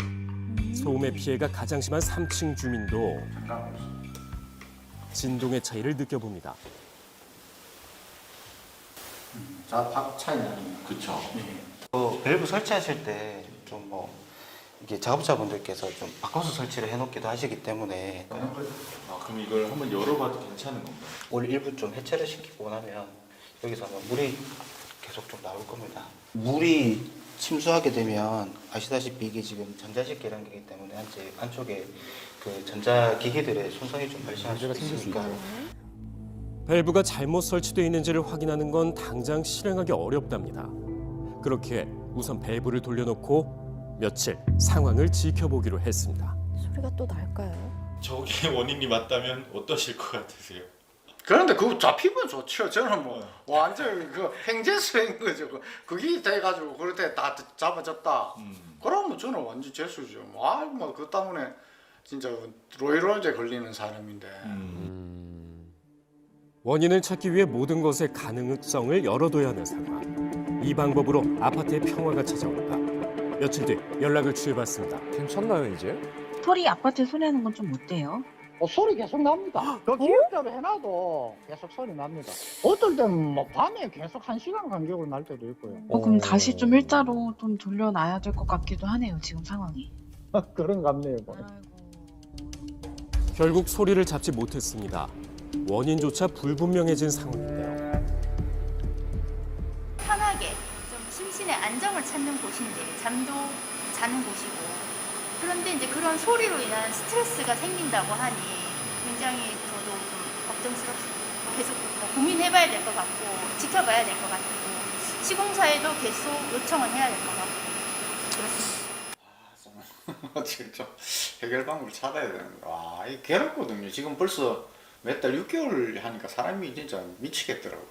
소음의 피해가 가장 심한 3층 주민도 진동의 차이를 느껴봅니다. 자, 차이 나네요. 그렇죠. 밸브 설치하실 때 좀 뭐 이게 작업자분들께서 좀 바꿔서 설치를 해놓기도 하시기 때문에 그럼 이걸 한번 열어봐도 괜찮은 건가요? 올 일부 좀 해체를 시키고 나면 여기서는 물이 계속 좀 나올 겁니다. 물이 침수하게 되면 아시다시피 이게 지금 전자식 계량기이기 때문에 안쪽에 그 전자기기들의 손상이 좀 발생할 수가 있으니까 밸브가 잘못 설치되어 있는지를 확인하는 건 당장 실행하기 어렵답니다. 그렇게 우선 밸브를 돌려놓고 며칠 상황을 지켜보기로 했습니다. 소리가 또 날까요? 저게 원인이 맞다면 어떠실 것 같으세요? 그런데 그거 잡히면 좋죠. 저는 뭐 완전 그 행제수인 거죠. 그게 돼가지고 그럴 때 다 잡아졌다. 그러면 저는 완전 재수죠. 뭐 그 때문에 진짜 로이로제 걸리는 사람인데. 원인을 찾기 위해 모든 것의 가능성을 열어둬야 하는 상황. 이 방법으로 아파트의 평화가 찾아올까? 며칠 뒤 연락을 취해봤습니다. 괜찮나요 이제? 소리 아파트에 소리 나는 건 좀 어때요? 소리 계속 납니다. 그 기획대로 해놔도 계속 소리 납니다. 어떨 때는 뭐 밤에 계속 1시간 간격으로 날 때도 있고요. 그럼 다시 좀 일자로 좀 돌려놔야 될 것 같기도 하네요, 지금 상황이. 그런 감네요. 결국 소리를 잡지 못했습니다. 원인조차 불분명해진 상황인데요. 편하게 좀 심신의 안정을 찾는 곳인데 잠도 자는 곳이고 그런데 이제 그런 소리로 인한 스트레스가 생긴다고 하니 굉장히 저도 좀 걱정스럽습니다. 계속 고민해봐야 될 것 같고 지켜봐야 될 것 같고 시공사에도 계속 요청을 해야 될 것 같고 그렇습니다. 지금 좀 해결 방법을 찾아야 되는 거. 이게 괴롭거든요. 지금 벌써 몇 달 6개월 하니까 사람이 진짜 미치겠더라고요.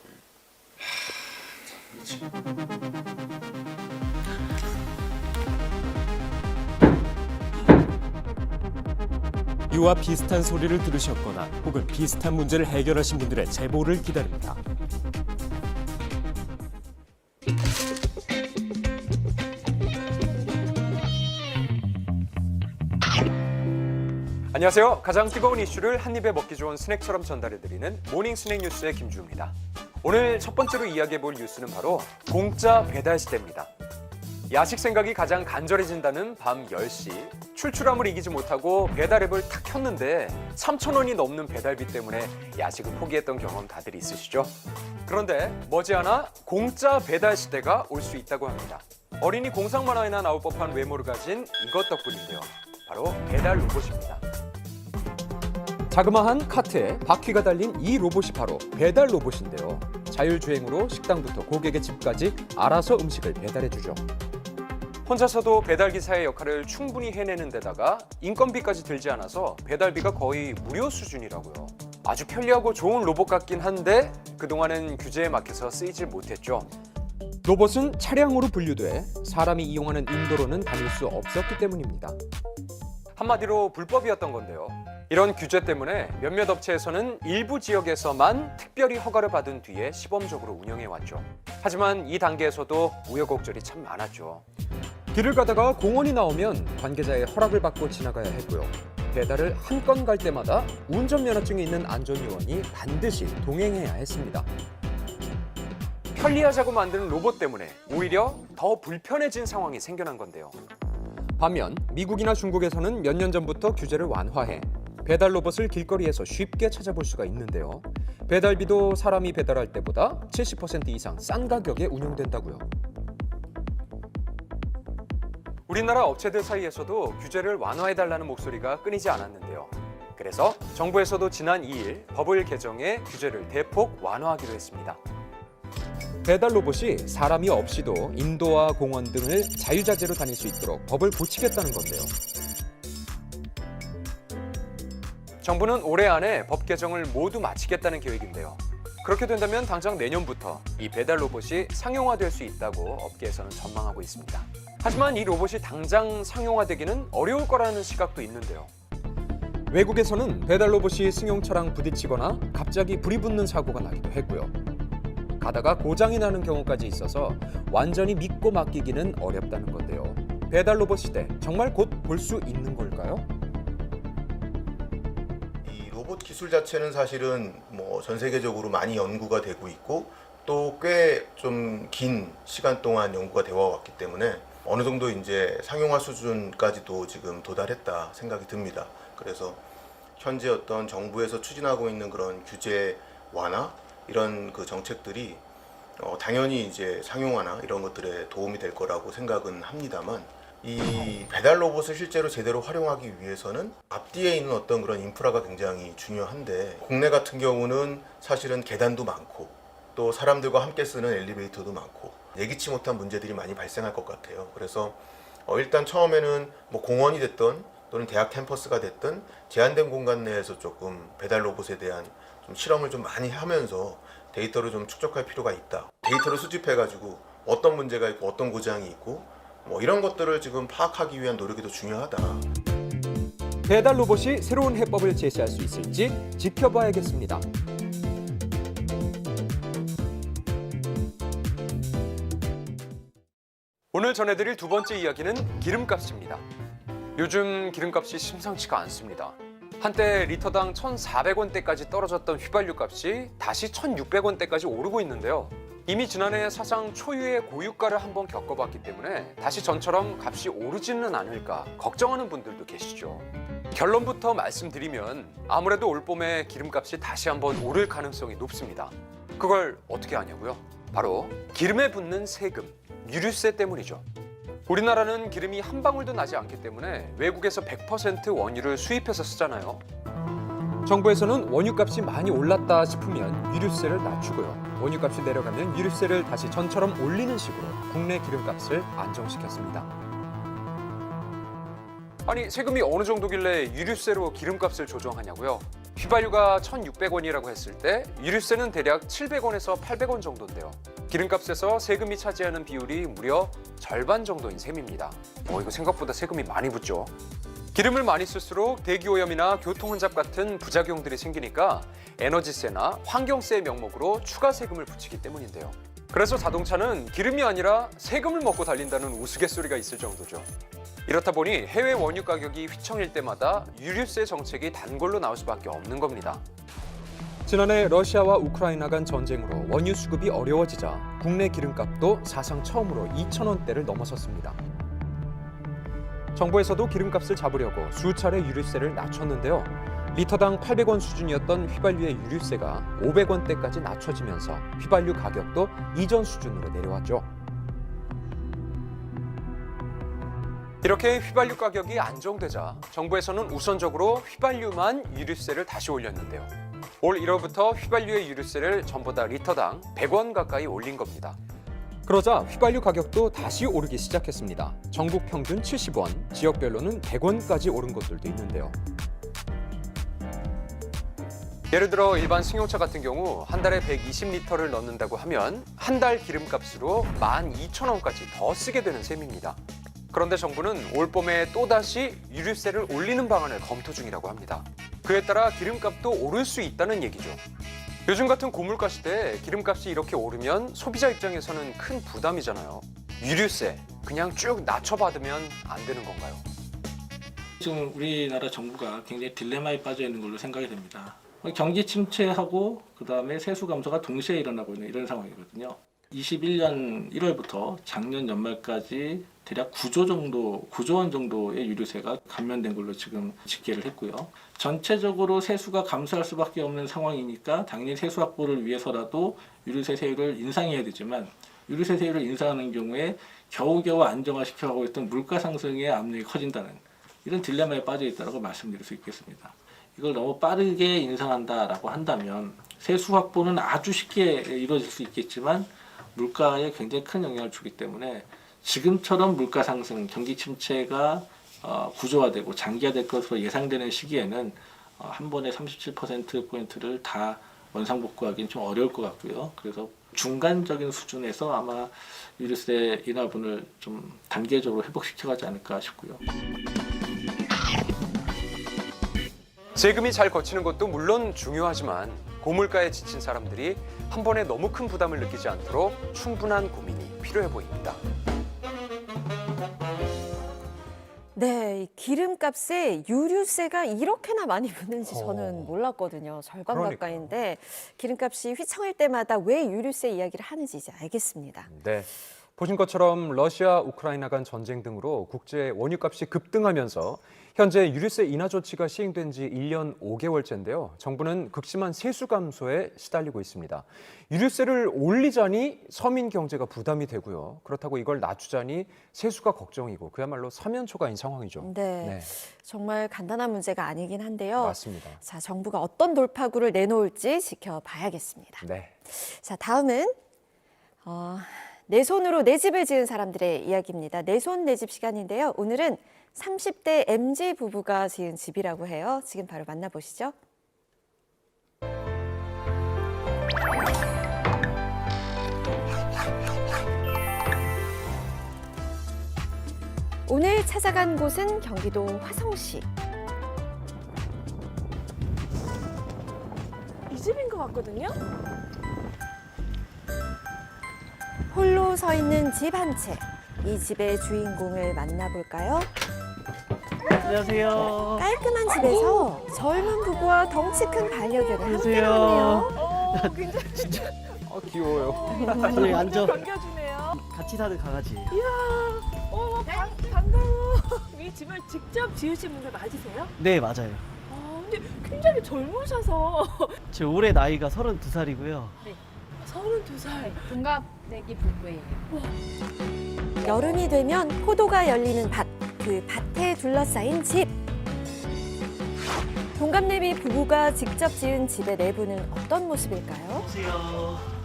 우리와 비슷한 소리를 들으셨거나 혹은 비슷한 문제를 해결하신 분들의 제보를 기다립니다. 안녕하세요. 가장 뜨거운 이슈를 한입에 먹기 좋은 스낵처럼 전달해드리는 모닝 스낵 뉴스의 김주우입니다. 오늘 첫 번째로 이야기해볼 뉴스는 바로 공짜 배달 시대입니다. 야식 생각이 가장 간절해진다는 밤 10시. 출출함을 이기지 못하고 배달 앱을 탁 켰는데 3,000원이 넘는 배달비 때문에 야식을 포기했던 경험 다들 있으시죠? 그런데 머지않아 공짜 배달 시대가 올 수 있다고 합니다. 어린이 공상 만화에나 나올 법한 외모를 가진 이것 덕분인데요. 바로 배달 로봇입니다. 자그마한 카트에 바퀴가 달린 이 로봇이 바로 배달 로봇인데요. 자율주행으로 식당부터 고객의 집까지 알아서 음식을 배달해주죠. 혼자서도 배달기사의 역할을 충분히 해내는 데다가 인건비까지 들지 않아서 배달비가 거의 무료 수준이라고요. 아주 편리하고 좋은 로봇 같긴 한데 그동안은 규제에 막혀서 쓰이질 못했죠. 로봇은 차량으로 분류돼 사람이 이용하는 인도로는 다닐 수 없었기 때문입니다. 한마디로 불법이었던 건데요. 이런 규제 때문에 몇몇 업체에서는 일부 지역에서만 특별히 허가를 받은 뒤에 시범적으로 운영해왔죠. 하지만 이 단계에서도 우여곡절이 참 많았죠. 길을 가다가 공원이 나오면 관계자의 허락을 받고 지나가야 했고요. 배달을 한 건 갈 때마다 운전면허증이 있는 안전요원이 반드시 동행해야 했습니다. 편리하자고 만드는 로봇 때문에 오히려 더 불편해진 상황이 생겨난 건데요. 반면 미국이나 중국에서는 몇 년 전부터 규제를 완화해 배달 로봇을 길거리에서 쉽게 찾아볼 수가 있는데요. 배달비도 사람이 배달할 때보다 70% 이상 싼 가격에 운영된다고요. 우리나라 업체들 사이에서도 규제를 완화해달라는 목소리가 끊이지 않았는데요. 그래서 정부에서도 지난 2일 법을 개정해 규제를 대폭 완화하기로 했습니다. 배달 로봇이 사람이 없이도 인도와 공원 등을 자유자재로 다닐 수 있도록 법을 고치겠다는 건데요. 정부는 올해 안에 법 개정을 모두 마치겠다는 계획인데요. 그렇게 된다면 당장 내년부터 이 배달 로봇이 상용화될 수 있다고 업계에서는 전망하고 있습니다. 하지만 이 로봇이 당장 상용화되기는 어려울 거라는 시각도 있는데요. 외국에서는 배달 로봇이 승용차랑 부딪히거나 갑자기 불이 붙는 사고가 나기도 했고요. 가다가 고장이 나는 경우까지 있어서 완전히 믿고 맡기기는 어렵다는 건데요. 배달 로봇 시대 정말 곧 볼 수 있는 걸까요? 이 로봇 기술 자체는 사실은 전 세계적으로 많이 연구가 되고 있고 또 꽤 좀 긴 시간 동안 연구가 되어 왔기 때문에 어느 정도 이제 상용화 수준까지도 지금 도달했다 생각이 듭니다. 그래서 현재 어떤 정부에서 추진하고 있는 그런 규제 완화 이런 그 정책들이 당연히 이제 상용화나 이런 것들에 도움이 될 거라고 생각은 합니다만 이 배달 로봇을 실제로 제대로 활용하기 위해서는 앞뒤에 있는 어떤 그런 인프라가 굉장히 중요한데 국내 같은 경우는 사실은 계단도 많고 또 사람들과 함께 쓰는 엘리베이터도 많고 예기치 못한 문제들이 많이 발생할 것 같아요. 그래서 일단 처음에는 공원이 됐든 또는 대학 캠퍼스가 됐든 제한된 공간 내에서 조금 배달 로봇에 대한 좀 실험을 좀 많이 하면서 데이터를 좀 축적할 필요가 있다. 데이터를 수집해가지고 어떤 문제가 있고 어떤 고장이 있고 이런 것들을 지금 파악하기 위한 노력이 더 중요하다. 배달 로봇이 새로운 해법을 제시할 수 있을지 지켜봐야겠습니다. 오늘 전해드릴 두 번째 이야기는 기름값입니다. 요즘 기름값이 심상치가 않습니다. 한때 리터당 1,400원대까지 떨어졌던 휘발유 값이 다시 1,600원대까지 오르고 있는데요. 이미 지난해 사상 초유의 고유가를 한번 겪어봤기 때문에 다시 전처럼 값이 오르지는 않을까 걱정하는 분들도 계시죠. 결론부터 말씀드리면 아무래도 올봄에 기름값이 다시 한번 오를 가능성이 높습니다. 그걸 어떻게 아냐고요? 바로 기름에 붙는 세금, 유류세 때문이죠. 우리나라는 기름이 한 방울도 나지 않기 때문에 외국에서 100% 원유를 수입해서 쓰잖아요. 정부에서는 원유값이 많이 올랐다 싶으면 유류세를 낮추고요. 원유값이 내려가면 유류세를 다시 전처럼 올리는 식으로 국내 기름값을 안정시켰습니다. 아니, 세금이 어느 정도길래 유류세로 기름값을 조정하냐고요? 휘발유가 1,600원이라고 했을 때 유류세는 대략 700원에서 800원 정도인데요. 기름값에서 세금이 차지하는 비율이 무려 절반 정도인 셈입니다. 이거 생각보다 세금이 많이 붙죠. 기름을 많이 쓸수록 대기오염이나 교통혼잡 같은 부작용들이 생기니까 에너지세나 환경세의 명목으로 추가 세금을 붙이기 때문인데요. 그래서 자동차는 기름이 아니라 세금을 먹고 달린다는 우스갯소리가 있을 정도죠. 이렇다 보니 해외 원유 가격이 휘청일 때마다 유류세 정책이 단골로 나올 수밖에 없는 겁니다. 지난해 러시아와 우크라이나 간 전쟁으로 원유 수급이 어려워지자 국내 기름값도 사상 처음으로 2,000원대를 넘어섰습니다. 정부에서도 기름값을 잡으려고 수차례 유류세를 낮췄는데요. 리터당 800원 수준이었던 휘발유의 유류세가 500원대까지 낮춰지면서 휘발유 가격도 이전 수준으로 내려왔죠. 이렇게 휘발유 가격이 안정되자 정부에서는 우선적으로 휘발유만 유류세를 다시 올렸는데요. 올 1월부터 휘발유의 유류세를 전보다 리터당 100원 가까이 올린 겁니다. 그러자 휘발유 가격도 다시 오르기 시작했습니다. 전국 평균 70원, 지역별로는 100원까지 오른 곳들도 있는데요. 예를 들어 일반 승용차 같은 경우 한 달에 120리터를 넣는다고 하면 한 달 기름값으로 12,000원까지 더 쓰게 되는 셈입니다. 그런데 정부는 올 봄에 또다시 유류세를 올리는 방안을 검토 중이라고 합니다. 그에 따라 기름값도 오를 수 있다는 얘기죠. 요즘 같은 고물가 시대에 기름값이 이렇게 오르면 소비자 입장에서는 큰 부담이잖아요. 유류세 그냥 쭉 낮춰받으면 안 되는 건가요? 지금 우리나라 정부가 굉장히 딜레마에 빠져 있는 걸로 생각이 됩니다. 경기 침체하고 그다음에 세수 감소가 동시에 일어나고 있는 이런 상황이거든요. 21년 1월부터 작년 연말까지 대략 9조 원 정도의 유류세가 감면된 걸로 지금 집계를 했고요. 전체적으로 세수가 감소할 수밖에 없는 상황이니까 당연히 세수 확보를 위해서라도 유류세 세율을 인상해야 되지만 유류세 세율을 인상하는 경우에 겨우겨우 안정화시켜가고 있던 물가 상승의 압력이 커진다는 이런 딜레마에 빠져 있다고 말씀드릴 수 있겠습니다. 이걸 너무 빠르게 인상한다라고 한다면 세수 확보는 아주 쉽게 이루어질 수 있겠지만 물가에 굉장히 큰 영향을 주기 때문에 지금처럼 물가 상승, 경기 침체가 구조화되고 장기화될 것으로 예상되는 시기에는 한 번에 37%포인트를 다 원상복구하기는 좀 어려울 것 같고요. 그래서 중간적인 수준에서 아마 유류세 인하분을 좀 단계적으로 회복시켜가지 않을까 싶고요. 세금이 잘 거치는 것도 물론 중요하지만 고물가에 지친 사람들이 한 번에 너무 큰 부담을 느끼지 않도록 충분한 고민이 필요해 보입니다. 네, 기름값에 유류세가 이렇게나 많이 붙는지 저는 몰랐거든요. 절반 그러니까요. 가까이인데 기름값이 휘청일 때마다 왜 유류세 이야기를 하는지 이제 알겠습니다. 네. 보신 것처럼 러시아, 우크라이나 간 전쟁 등으로 국제 원유값이 급등하면서 현재 유류세 인하 조치가 시행된 지 1년 5개월째인데요. 정부는 극심한 세수 감소에 시달리고 있습니다. 유류세를 올리자니 서민 경제가 부담이 되고요. 그렇다고 이걸 낮추자니 세수가 걱정이고 그야말로 사면초가인 상황이죠. 네, 정말 간단한 문제가 아니긴 한데요. 맞습니다. 자, 정부가 어떤 돌파구를 내놓을지 지켜봐야겠습니다. 네. 자, 다음은 내 손으로 내 집을 지은 사람들의 이야기입니다. 내 손 내 집 시간인데요. 오늘은 30대 MZ 부부가 지은 집이라고 해요. 지금 바로 만나보시죠. 오늘 찾아간 곳은 경기도 화성시. 이 집인 것 같거든요? 홀로 서 있는 집 한 채. 이 집의 주인공을 만나볼까요? 안녕하세요. 깔끔한 집에서 젊은 부부와 덩치 큰 반려견을 함께 나오네요. 굉장히 진짜 귀여워요. 저희 앉아. 반겨주네요. 같이 사는 강아지. 이야, 반가워. 이 집을 직접 지으신 분들 맞으세요? 네, 맞아요. 근데 굉장히 젊으셔서. 제 올해 나이가 32살이고요. 네. 32살. 동갑내기 부부예요. 여름이 되면 포도가 열리는 밭, 그 밭에 둘러싸인 집. 동갑내기 부부가 직접 지은 집의 내부는 어떤 모습일까요? 안녕하세요.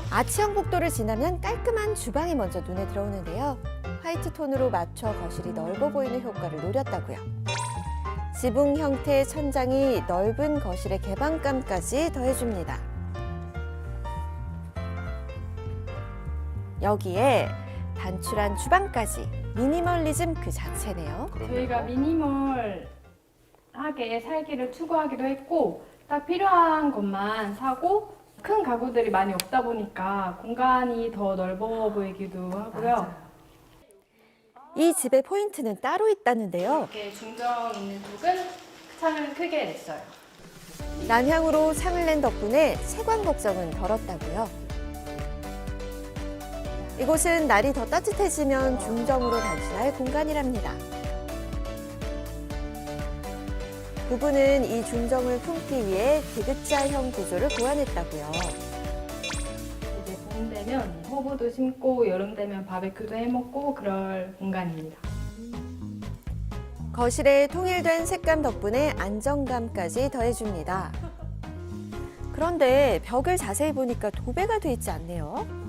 아치형 복도를 지나면 깔끔한 주방이 먼저 눈에 들어오는데요. 화이트 톤으로 맞춰 거실이 넓어 보이는 효과를 노렸다고요. 지붕 형태의 천장이 넓은 거실의 개방감까지 더해줍니다. 여기에 단출한 주방까지 미니멀리즘 그 자체네요. 저희가 미니멀하게 살기를 추구하기도 했고 딱 필요한 것만 사고 큰 가구들이 많이 없다 보니까 공간이 더 넓어 보이기도 하고요. 이 집의 포인트는 따로 있다는데요. 이렇게 중정 있는 쪽은 창을 크게 냈어요. 난향으로 창을 낸 덕분에 채광 걱정은 덜었다고요. 이곳은 날이 더 따뜻해지면 중정으로 단신할 공간이랍니다. 부부는 이 중정을 품기 위해 디귿자형 구조를 고안했다고요. 이제 봄 되면 호부도 심고 여름 되면 바베큐도 해먹고 그럴 공간입니다. 거실에 통일된 색감 덕분에 안정감까지 더해줍니다. 그런데 벽을 자세히 보니까 도배가 돼 있지 않네요.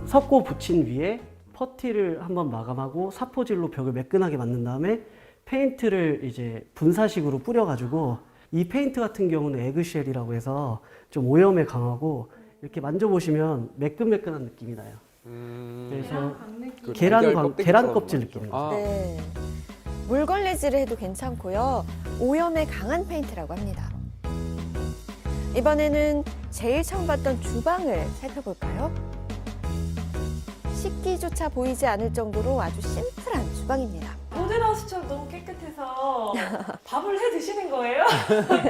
섞고 붙인 위에 퍼티를 한번 마감하고 사포질로 벽을 매끈하게 만든 다음에 페인트를 이제 분사식으로 뿌려가지고 이 페인트 같은 경우는 에그쉘이라고 해서 좀 오염에 강하고 이렇게 만져보시면 매끈매끈한 느낌이 나요. 그래서 계란 껍질 느낌. 네. 물걸레질을 해도 괜찮고요. 오염에 강한 페인트라고 합니다. 이번에는 제일 처음 봤던 주방을 살펴볼까요? 식기조차 보이지 않을 정도로 아주 심플한 주방입니다. 모델하우스처럼 너무 깨끗해서 밥을 해 드시는 거예요?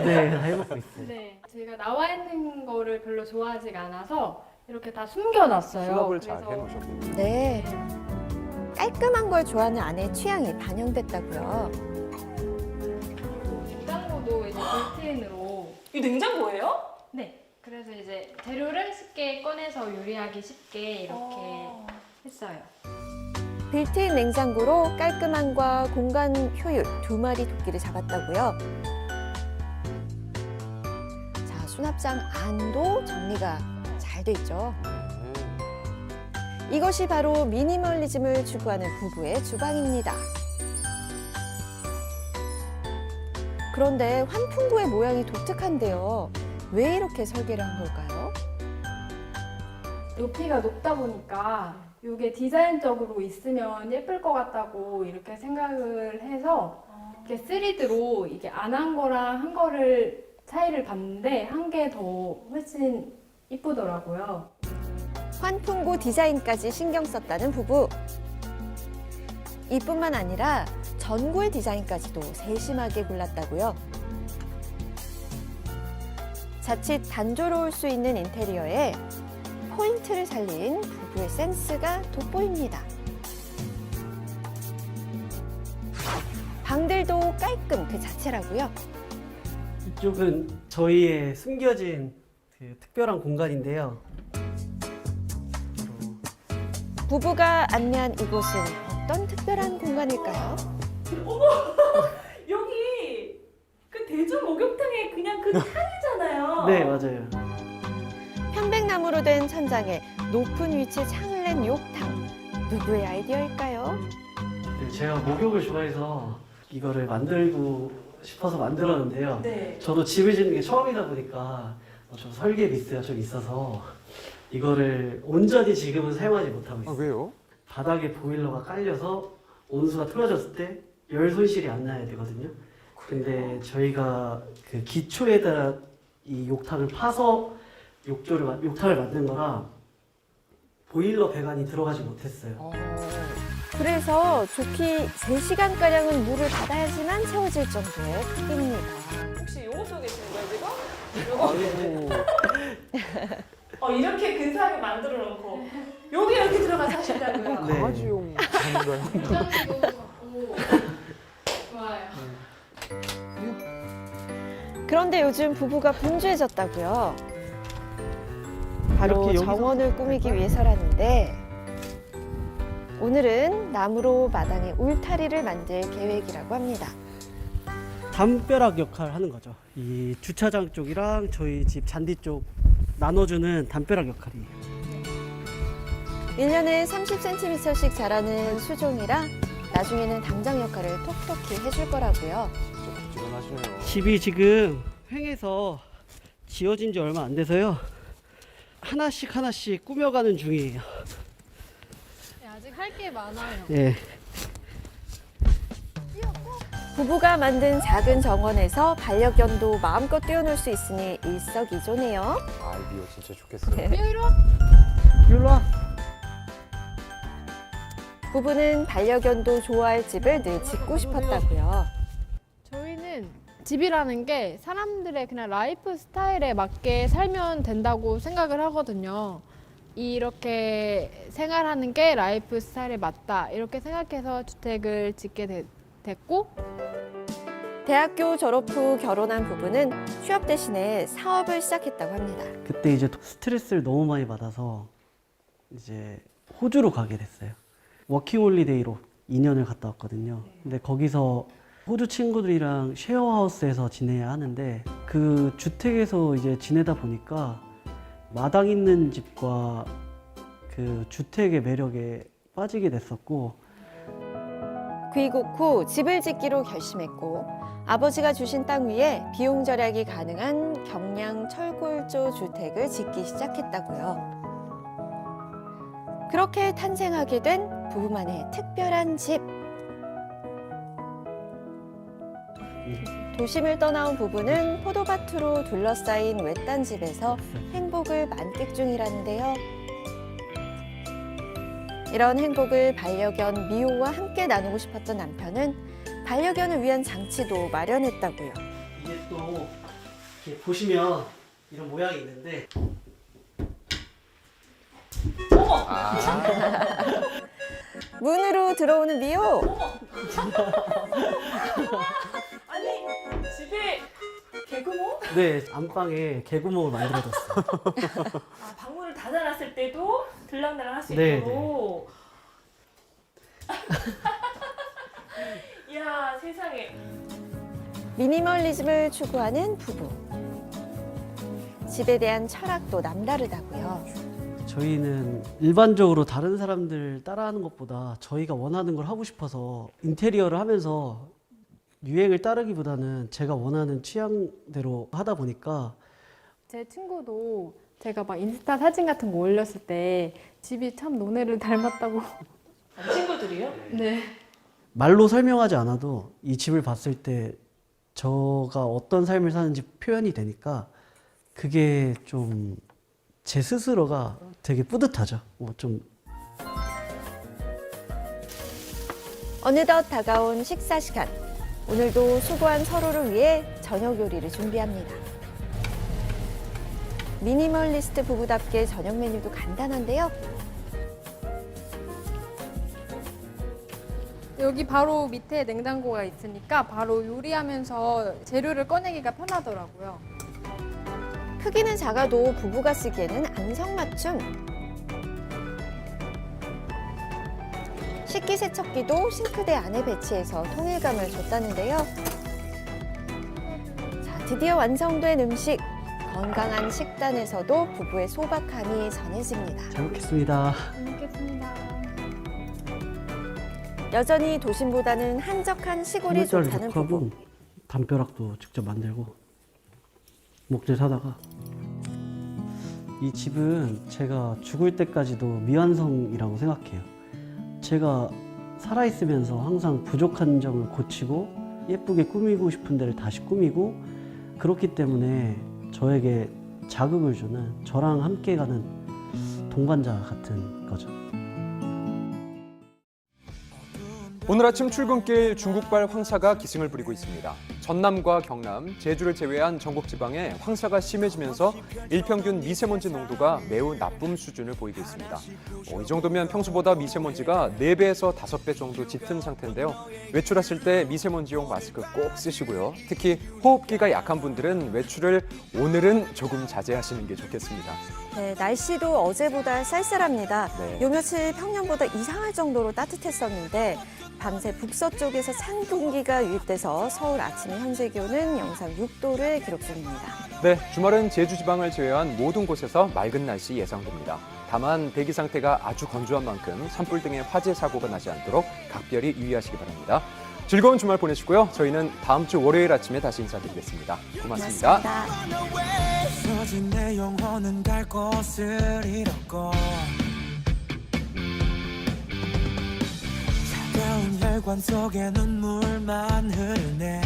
네, 다 해먹고 있어요. 네, 제가 나와 있는 거를 별로 좋아하지가 않아서 이렇게 다 숨겨놨어요. 수납을 잘 해놓으셨군요. 네. 깔끔한 걸 좋아하는 아내의 취향이 반영됐다고요. 냉장고도 이제 빌트인으로. 이 냉장고예요? 네. 그래서 이제 재료를 쉽게 꺼내서 요리하기 쉽게 이렇게 했어요. 빌트인 냉장고로 깔끔함과 공간 효율 두 마리 토끼를 잡았다고요. 자, 수납장 안도 정리가 잘 돼 있죠. 이것이 바로 미니멀리즘을 추구하는 부부의 주방입니다. 그런데 환풍구의 모양이 독특한데요. 왜 이렇게 설계를 한 걸까요? 높이가 높다 보니까 이게 디자인적으로 있으면 예쁠 것 같다고 이렇게 생각을 해서 이렇게 3D로 이게 안 한 거랑 한 거를 차이를 봤는데 한 게 더 훨씬 이쁘더라고요. 환풍구 디자인까지 신경 썼다는 부부. 이뿐만 아니라 전구의 디자인까지도 세심하게 골랐다고요. 자칫 단조로울 수 있는 인테리어에 포인트를 살린 부부의 센스가 돋보입니다. 방들도 깔끔 그 자체라고요. 이쪽은 저희의 숨겨진 그 특별한 공간인데요. 부부가 안내한 이곳은 어떤 특별한 공간일까요? 어머! 여기 그 대전 목욕탕에 그냥 그 탕이잖아요. 네, 맞아요. 편백나무로 된 천장에 높은 위치에 창을 낸 욕탕. 누구의 아이디어일까요? 네, 제가 목욕을 좋아해서 이거를 만들고 싶어서 만들었는데요. 네. 저도 집을 짓는 게 처음이다 보니까 좀 설계 미스가 좀 있어서 이거를 온전히 지금은 사용하지 못하고 있어요. 왜요? 바닥에 보일러가 깔려서 온수가 틀어졌을 때 열 손실이 안 나야 되거든요. 근데 저희가 그 기초에다 이 욕탕을 파서 욕탕을 만든 거라 보일러 배관이 들어가지 못했어요. 그래서 좋기 3시간가량은 물을 받아야지만 채워질 정도의 크기입니다. 혹시 요거 쓰고 계시는 거예요, 지금? 요거? 이렇게 근사하게 만들어 놓고 여기 이렇게 들어가서 하신다고요? 네. 강아지용 좋아요. 그런데 요즘 부부가 분주해졌다고요. 바로 이렇게 여기서- 정원을 꾸미기 위해서라는데 오늘은 나무로 마당에 울타리를 만들 계획이라고 합니다. 담벼락 역할을 하는 거죠. 이 주차장 쪽이랑 저희 집 잔디 쪽 나눠주는 담벼락 역할이에요. 1년에 30cm씩 자라는 수종이라 나중에는 당장 역할을 톡톡히 해줄 거라고요. 부지런하시네요. 집이 지금 횡해서 지어진 지 얼마 안 돼서요. 하나씩 꾸며가는 중이에요. 네, 아직 아직 할 게 많아요. 예. 부부가 만든 작은 정원에서 반려견도 마음껏 뛰어놀 수 있으니 일석이조네요. 아이디어 진짜 좋겠어요. 일로 와. 부부는 반려견도 좋아할 집을 늘 짓고 싶었다고요. 저희는 집이라는 게 사람들의 그냥 라이프 스타일에 맞게 살면 된다고 생각을 하거든요. 이렇게 생활하는 게 라이프 스타일에 맞다 이렇게 생각해서 주택을 짓게 됐고, 대학교 졸업 후 결혼한 부부는 취업 대신에 사업을 시작했다고 합니다. 그때 이제 스트레스를 너무 많이 받아서 이제 호주로 가게 됐어요. 워킹홀리데이로 2년을 갔다 왔거든요. 근데 거기서 호주 친구들이랑 쉐어하우스에서 지내야 하는데 그 주택에서 이제 지내다 보니까 마당 있는 집과 그 주택의 매력에 빠지게 됐었고, 귀국 후 집을 짓기로 결심했고 아버지가 주신 땅 위에 비용 절약이 가능한 경량 철골조 주택을 짓기 시작했다고요. 그렇게 탄생하게 된 부부만의 특별한 집. 도심을 떠나온 부부는 포도밭으로 둘러싸인 외딴 집에서 행복을 만끽 중이라는데요. 이런 행복을 반려견 미호와 함께 나누고 싶었던 남편은 반려견을 위한 장치도 마련했다고요. 이게 또 이렇게 보시면 이런 모양이 있는데 문으로 들어오는 미호. 아니 집에 개구멍? 네, 안방에 개구멍을 만들어뒀어요. 아, 방문을 닫아놨을 때도 들락날락 할 수 네, 있도록. 이야 세상에. 미니멀리즘을 추구하는 부부. 집에 대한 철학도 남다르다고요. 저희는 일반적으로 다른 사람들 따라하는 것보다 저희가 원하는 걸 하고 싶어서 인테리어를 하면서 유행을 따르기보다는 제가 원하는 취향대로 하다 보니까 제 친구도 제가 막 인스타 사진 같은 거 올렸을 때 집이 참 너네를 닮았다고. 친구들이요? 네. 말로 설명하지 않아도 이 집을 봤을 때 저가 어떤 삶을 사는지 표현이 되니까 그게 좀 제 스스로가 되게 뿌듯하죠. 좀 어느덧 다가온 식사 시간. 오늘도 수고한 서로를 위해 저녁 요리를 준비합니다. 미니멀리스트 부부답게 저녁 메뉴도 간단한데요. 여기 바로 밑에 냉장고가 있으니까 바로 요리하면서 재료를 꺼내기가 편하더라고요. 크기는 작아도 부부가 쓰기에는 안성맞춤. 식기세척기도 싱크대 안에 배치해서 통일감을 줬다는데요. 자, 드디어 완성된 음식. 건강한 식단에서도 부부의 소박함이 전해집니다. 잘 먹겠습니다. 잘 먹겠습니다. 여전히 도심보다는 한적한 시골이 좋다는 부부. 하고 담벼락도 직접 만들고 목재 사다가. 이 집은 제가 죽을 때까지도 미완성이라고 생각해요. 제가 살아있으면서 항상 부족한 점을 고치고 예쁘게 꾸미고 싶은 데를 다시 꾸미고, 그렇기 때문에 저에게 자극을 주는, 저랑 함께 가는 동반자 같은 거죠. 오늘 아침 출근길 중국발 황사가 기승을 부리고 있습니다. 전남과 경남, 제주를 제외한 전국 지방에 황사가 심해지면서 일평균 미세먼지 농도가 매우 나쁨 수준을 보이고 있습니다. 이 정도면 평소보다 미세먼지가 4배에서 5배 정도 짙은 상태인데요. 외출하실 때 미세먼지용 마스크 꼭 쓰시고요. 특히 호흡기가 약한 분들은 외출을 오늘은 조금 자제하시는 게 좋겠습니다. 네, 날씨도 어제보다 쌀쌀합니다. 네. 요 며칠 평년보다 이상할 정도로 따뜻했었는데 밤새 북서쪽에서 찬 공기가 유입돼서 서울 아침 현재 기온은 영상 6도를 기록 중입니다. 네, 주말은 제주 지방을 제외한 모든 곳에서 맑은 날씨 예상됩니다. 다만 대기 상태가 아주 건조한 만큼 산불 등의 화재 사고가 나지 않도록 각별히 유의하시기 바랍니다. 즐거운 주말 보내시고요. 저희는 다음 주 월요일 아침에 다시 인사드리겠습니다. 고맙습니다. 고맙습니다. 차가운 혈관 속에 눈물만 흐르네